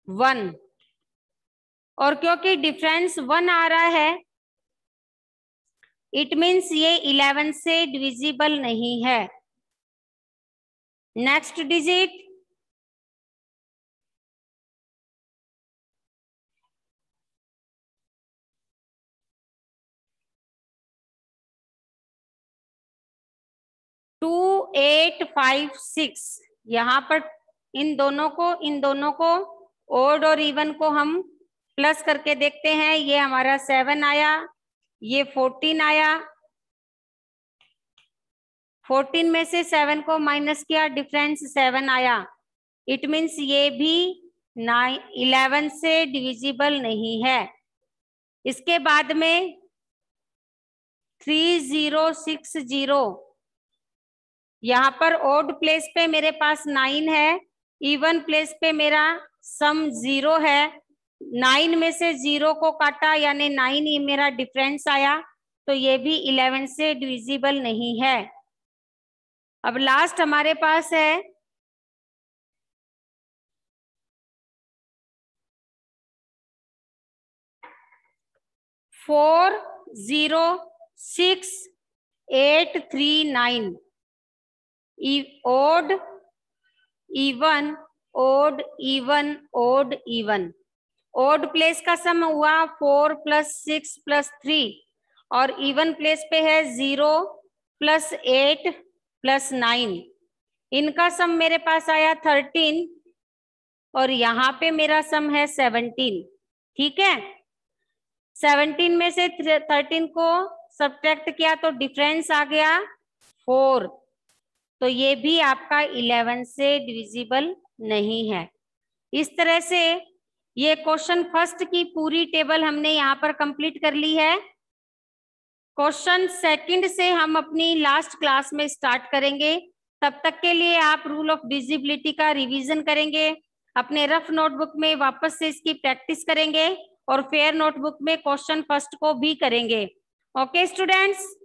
1। और क्योंकि डिफरेंस 1 आ रहा है, इट मीन्स ये 11 से डिविजिबल नहीं है। Next digit 2856। यहाँ पर इन दोनों को ओड और इवन को हम प्लस करके देखते हैं। ये हमारा 7 आया, ये 14 आया। 14 में से 7 को माइनस किया, डिफरेंस 7 आया। इट मीन्स ये भी 11 से डिविजिबल नहीं है। इसके बाद में 3060, यहाँ पर ओड प्लेस पे मेरे पास 9 है, इवन प्लेस पे मेरा सम 0 है। 9 में से 0 को काटा यानी 9 ही मेरा डिफरेंस आया, तो ये भी 11 से डिविजिबल नहीं है। अब लास्ट हमारे पास है 406839, odd even odd even odd even. Odd place का सम हुआ 4 + 6 + 3 और इवन प्लेस पे है 0 + 8 + 9। इनका सम मेरे पास आया 13 और यहाँ पे मेरा सम है 17। ठीक है, 17 में से 13 को सब्ट्रैक्ट किया तो डिफरेंस आ गया 4, तो ये भी आपका 11 से डिविजिबल नहीं है। इस तरह से ये क्वेश्चन फर्स्ट की पूरी टेबल हमने यहाँ पर कंप्लीट कर ली है। क्वेश्चन सेकंड से हम अपनी लास्ट क्लास में स्टार्ट करेंगे। तब तक के लिए आप रूल ऑफ डिविजिबिलिटी का रिवीजन करेंगे, अपने रफ नोटबुक में वापस से इसकी प्रैक्टिस करेंगे और फेयर नोटबुक में क्वेश्चन फर्स्ट को भी करेंगे। Okay students.